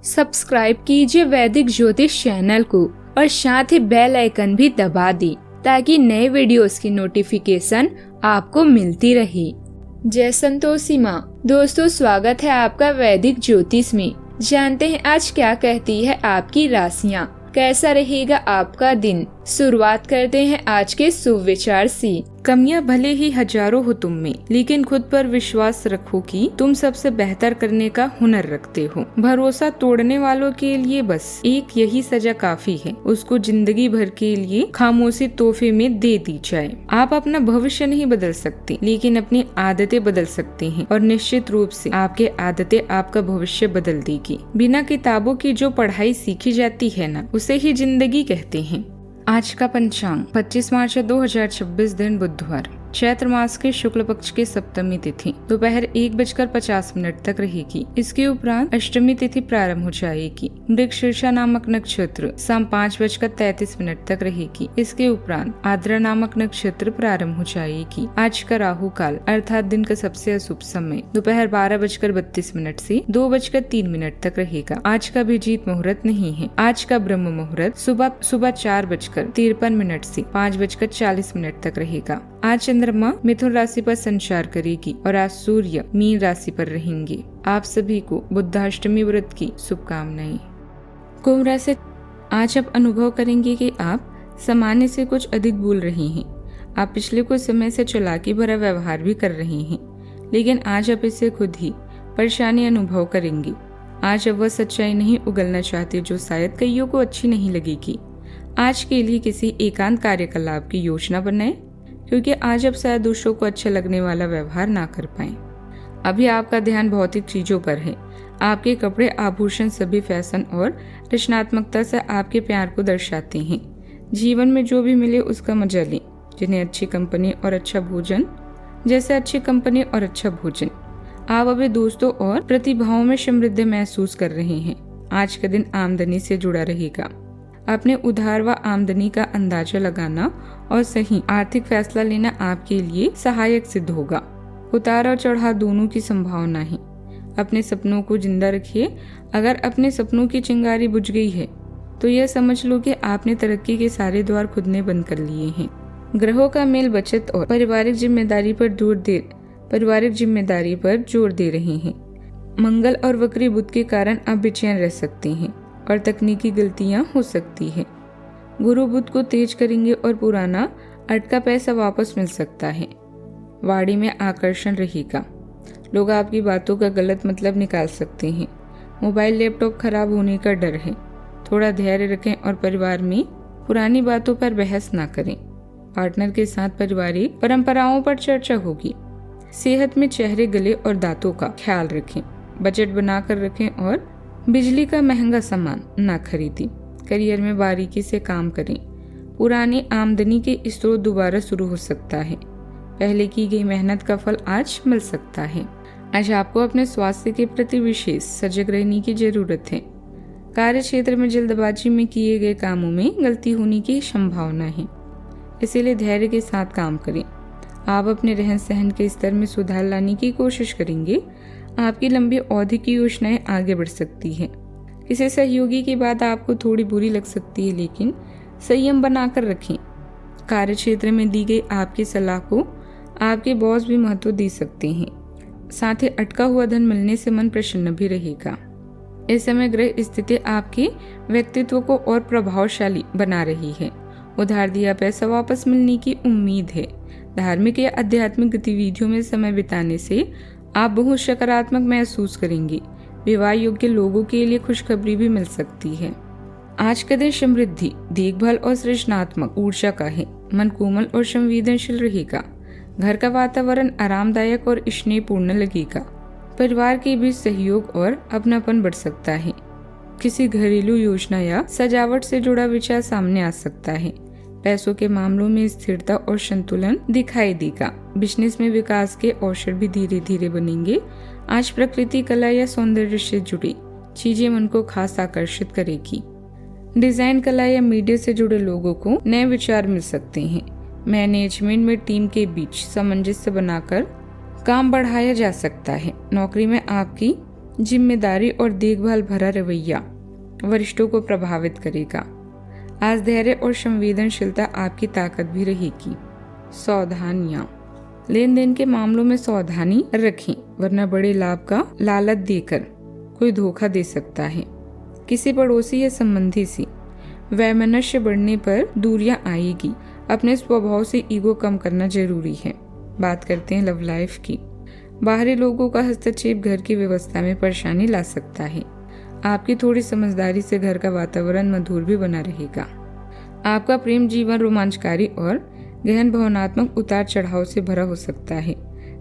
Subscribe कीजिए वैदिक ज्योतिष चैनल को और साथ ही बेल आइकन भी दबा दी ताकि नए वीडियोस की नोटिफिकेशन आपको मिलती रहे। जय संतोषी माँ। दोस्तों, स्वागत है आपका वैदिक ज्योतिष में। जानते हैं आज क्या कहती है आपकी राशियाँ, कैसा रहेगा आपका दिन। शुरुआत करते हैं आज के शुभ विचार से। कमियां भले ही हजारों हो तुम में, लेकिन खुद पर विश्वास रखो कि तुम सबसे बेहतर करने का हुनर रखते हो। भरोसा तोड़ने वालों के लिए बस एक यही सजा काफी है, उसको जिंदगी भर के लिए खामोशी तोहफे में दे दी जाए। आप अपना भविष्य नहीं बदल सकते, लेकिन अपनी आदतें बदल सकते हैं और निश्चित रूप से आपके आदतें आपका भविष्य बदल देगी। बिना किताबों की जो पढ़ाई सीखी जाती है ना, उसे ही जिंदगी कहते हैं। आज का पंचांग 25 मार्च 2026 दिन बुधवार, चैत्र मास के शुक्ल पक्ष की सप्तमी तिथि दोपहर 1:50 तक रहेगी। इसके उपरांत अष्टमी तिथि प्रारंभ हो जाएगी। मृगशीर्षा नामक नक्षत्र शाम 5:33 तक रहेगी। इसके उपरांत आद्रा नामक नक्षत्र प्रारंभ हो जाएगी। आज का राहु काल अर्थात दिन का सबसे अशुभ समय दोपहर 12:32 से 2:03 तक रहेगा। आज का अभिजीत मुहूर्त नहीं है। आज का ब्रह्म मुहूर्त सुबह 4:53 से 5:40 तक रहेगा। आज चंद्रमा मिथुन राशि पर संचार करेगी और आज सूर्य मीन राशि पर रहेंगे। आप सभी को बुद्धाष्टमी व्रत की शुभकामनाएं। कुंभ राशि, आज आप अनुभव करेंगे कि आप सामान्य से कुछ अधिक बोल रहे हैं। आप पिछले कुछ समय से चालाकी भरा व्यवहार भी कर रहे हैं, लेकिन आज आप इससे खुद ही परेशानी अनुभव करेंगे। आज अब वह सच्चाई नहीं उगलना चाहते जो शायद कईयों को अच्छी नहीं लगेगी। आज के लिए किसी एकांत कार्यकलाप की योजना बनाएं, क्योंकि आज आप शायद दूसरों को अच्छा लगने वाला व्यवहार ना कर पाएं। अभी आपका ध्यान भौतिक चीजों पर है। आपके कपड़े, आभूषण सभी फैशन और रचनात्मकता से आपके प्यार को दर्शाते हैं। जीवन में जो भी मिले उसका मजा लें, जिन्हें अच्छी कंपनी और अच्छा भोजन आप अभी दोस्तों और प्रतिभाओं में समृद्ध महसूस कर रहे हैं। आज का दिन आमदनी से जुड़ा रहेगा। अपने उधार व आमदनी का अंदाजा लगाना और सही आर्थिक फैसला लेना आपके लिए सहायक सिद्ध होगा। उतार और चढ़ाव दोनों की संभावना है। अपने सपनों को जिंदा रखिए। अगर अपने सपनों की चिंगारी बुझ गई है तो यह समझ लो कि आपने तरक्की के सारे द्वार खुद ने बंद कर लिए हैं। ग्रहों का मेल बचत और पारिवारिक जिम्मेदारी पर जोर दे रहे हैं। मंगल और वक्री बुध के कारण आप बेचैन रह सकते हैं और तकनीकी गलतियां हो सकती है। गुरु बुध को तेज करेंगे और पुराना अटका पैसा वापस मिल सकता है। वाणी में आकर्षण रहेगा। लोग आपकी बातों का गलत मतलब निकाल सकते हैं। मोबाइल लैपटॉप खराब होने का डर है। थोड़ा धैर्य रखें और परिवार में पुरानी बातों पर बहस ना करें। पार्टनर के साथ पारिवारिक परंपराओं पर चर्चा होगी। सेहत में चेहरे, गले और दांतों का ख्याल रखें। बजट बनाकर रखें और बिजली का महंगा सामान ना खरीदें। करियर में बारीकी से काम करें। पुरानी आमदनी के स्रोत दोबारा शुरू हो सकता है। पहले की गई मेहनत का फल आज मिल सकता है। आज आपको अपने स्वास्थ्य के प्रति विशेष सजग रहने की जरूरत है। कार्य क्षेत्र में जल्दबाजी में किए गए कामों में गलती होने की संभावना है, इसीलिए धैर्य के साथ काम करें। आप अपने रहन सहन के स्तर में सुधार लाने की कोशिश करेंगे। आपकी लंबी अवधि की योजनाएं आगे बढ़ सकती है। किसी सहयोगी की बात आपको थोड़ी बुरी लग सकती है, लेकिन संयम बनाकर रखें। कार्य क्षेत्र में दी गई आपकी सलाह को आपके बॉस भी महत्व दे सकते हैं। साथ ही अटका हुआ धन मिलने से मन प्रसन्न भी रहेगा। इस समय ग्रह स्थिति आपके व्यक्तित्व को और प्रभावशाली बना रही है। उधार दिया पैसा वापस मिलने की उम्मीद है। धार्मिक या आध्यात्मिक गतिविधियों में समय बिताने से आप बहुत सकारात्मक महसूस करेंगे। विवाह योग्य लोगों के लिए खुशखबरी भी मिल सकती है। आज का दिन समृद्धि, देखभाल और सृजनात्मक ऊर्जा का है। मन कोमल और संवेदनशील रहेगा। घर का वातावरण आरामदायक और स्नेहपूर्ण लगेगा। परिवार के बीच सहयोग और अपनापन बढ़ सकता है। किसी घरेलू योजना या सजावट से जुड़ा विचार सामने आ सकता है। पैसों के मामलों में स्थिरता और संतुलन दिखाई देगा। बिजनेस में विकास के अवसर भी धीरे धीरे बनेंगे। आज प्रकृति, कला या सौंदर्य से जुड़ी चीजें मन को खास आकर्षित करेगी। डिजाइन, कला या मीडिया से जुड़े लोगों को नए विचार मिल सकते हैं। मैनेजमेंट में टीम के बीच सामंजस्य बनाकर काम बढ़ाया जा सकता है। नौकरी में आपकी जिम्मेदारी और देखभाल भरा रवैया वरिष्ठों को प्रभावित करेगा। आज धैर्य और संवेदनशीलता आपकी ताकत भी रहेगी। सावधानियां, लेन देन के मामलों में सावधानी रखें, वरना बड़े लाभ का लालच देकर कोई धोखा दे सकता है। किसी पड़ोसी या संबंधी से वैमनस्य बढ़ने पर दूरियां आएगी। अपने स्वभाव से ईगो कम करना जरूरी है। बात करते हैं लव लाइफ की। बाहरी लोगों का हस्तक्षेप घर की व्यवस्था में परेशानी ला सकता है। आपकी थोड़ी समझदारी से घर का वातावरण मधुर भी बना रहेगा। आपका प्रेम जीवन रोमांचकारी और गहन भावनात्मक उतार चढ़ाव से भरा हो सकता है।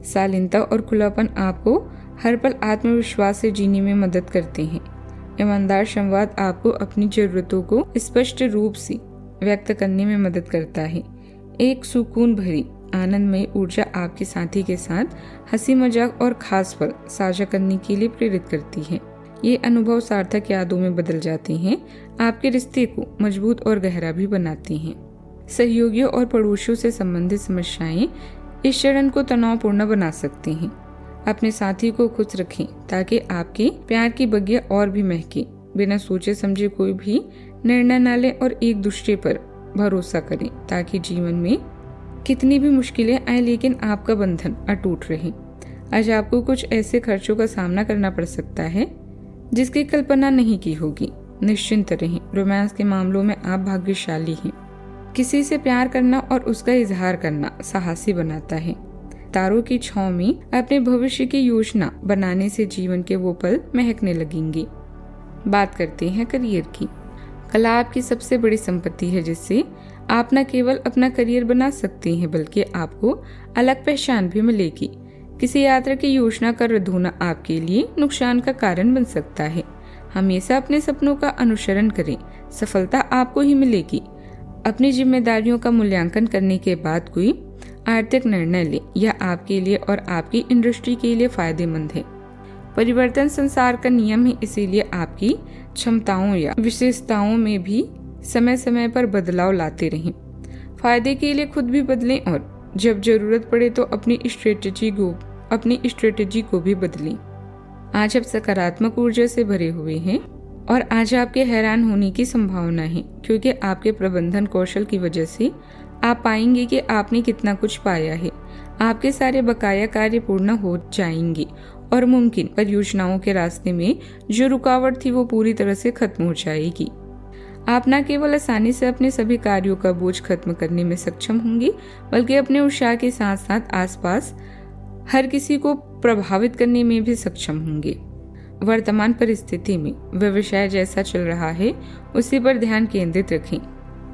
शालीनता और खुलापन आपको हर पल आत्मविश्वास से जीने में मदद करते हैं। ईमानदार संवाद आपको अपनी जरूरतों को स्पष्ट रूप से व्यक्त करने में मदद करता है। एक सुकून भरी आनंदमय ऊर्जा आपके साथी के साथ हंसी मजाक और खास पल साझा करने के लिए प्रेरित करती है। ये अनुभव सार्थक यादों में बदल जाते हैं, आपके रिश्ते को मजबूत और गहरा भी बनाते हैं। सहयोगियों और पड़ोसियों से संबंधित समस्याएं इस चरण को तनावपूर्ण बना सकते हैं। अपने साथी को खुश रखें ताकि आपके प्यार की बगिया और भी महके। बिना सोचे समझे कोई भी निर्णय न लें और एक दूसरे पर भरोसा करें ताकि जीवन में कितनी भी मुश्किलें आए लेकिन आपका बंधन अटूट रहे। आज आपको कुछ ऐसे खर्चों का सामना करना पड़ सकता है जिसकी कल्पना नहीं की होगी। निश्चिंत रहें, रोमांस के मामलों में आप भाग्यशाली हैं। किसी से प्यार करना और उसका इजहार करना साहसी बनाता है। तारों की छांव में अपने भविष्य की योजना बनाने से जीवन के वो पल महकने लगेंगे। बात करते हैं करियर की। कला आपकी सबसे बड़ी संपत्ति है जिससे आप न केवल अपना करियर बना सकते हैं बल्कि आपको अलग पहचान भी मिलेगी। किसी यात्रा की योजना का रद्द होना आपके लिए नुकसान का कारण बन सकता है। हमेशा अपने सपनों का अनुसरण करें, सफलता आपको ही मिलेगी। अपनी जिम्मेदारियों का मूल्यांकन करने के बाद कोई आर्थिक निर्णय ले, यह आपके लिए और आपकी इंडस्ट्री के लिए फायदेमंद है। परिवर्तन संसार का नियम है, इसीलिए आपकी क्षमताओं या विशेषताओं में भी समय समय पर बदलाव लाते रहें। फायदे के लिए खुद भी बदलें और जब जरूरत पड़े तो अपनी स्ट्रेटेजी को भी बदलें। आज आप सकारात्मक ऊर्जा से भरे हुए हैं और आज आपके हैरान होने की संभावना है क्योंकि आपके प्रबंधन कौशल की वजह से आप पाएंगे कि आपने कितना कुछ पाया है। आपके सारे बकाया कार्य पूर्ण हो जाएंगे और मुमकिन परियोजनाओं के रास्ते में जो रुकावट थी वो पूरी तरह से खत्म हो जाएगी। आप न केवल आसानी से अपने सभी कार्यों का बोझ खत्म करने में सक्षम होंगे बल्कि अपने उत्साह के साथ साथ आसपास हर किसी को प्रभावित करने में भी सक्षम होंगे। वर्तमान परिस्थिति में व्यवसाय जैसा चल रहा है उसी पर ध्यान केंद्रित रखें।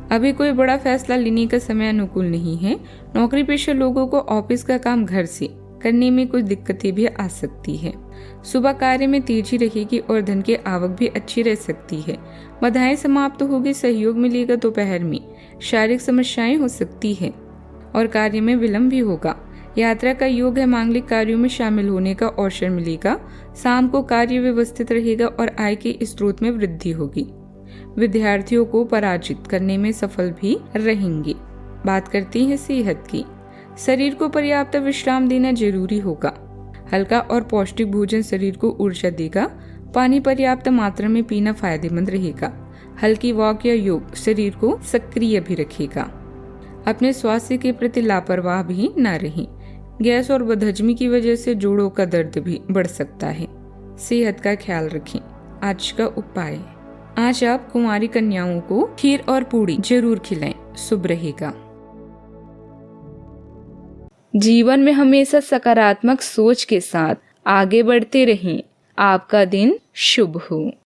अभी कोई बड़ा फैसला लेने का समय अनुकूल नहीं है। नौकरी पेशा लोगों को ऑफिस का काम घर से करने में कुछ दिक्कतें भी आ सकती है। सुबह कार्य में तेजी रहेगी और धन की आवक भी अच्छी रह सकती है। बाधाएं समाप्त होगी, सहयोग मिलेगा। दोपहर में शारीरिक समस्याएं हो सकती है और कार्य में विलंब भी होगा। यात्रा का योग है, मांगलिक कार्यों में शामिल होने का अवसर मिलेगा। शाम को कार्य व्यवस्थित रहेगा और आय के स्रोत में वृद्धि होगी। विद्यार्थियों को पराजित करने में सफल भी रहेंगे। बात करते हैं सेहत की। शरीर को पर्याप्त विश्राम देना जरूरी होगा। हल्का और पौष्टिक भोजन शरीर को ऊर्जा देगा। पानी पर्याप्त मात्रा में पीना फायदेमंद रहेगा। हल्की वॉक या योग शरीर को सक्रिय भी रखेगा। अपने स्वास्थ्य के प्रति लापरवाह भी न रहें। गैस और बदहजमी की वजह से जोड़ों का दर्द भी बढ़ सकता है। सेहत का ख्याल रखें। आज का उपाय, आज आप कुंवारी कन्याओं को खीर और पूड़ी जरूर खिलाएं, शुभ रहेगा। जीवन में हमेशा सकारात्मक सोच के साथ आगे बढ़ते रहें। आपका दिन शुभ हो।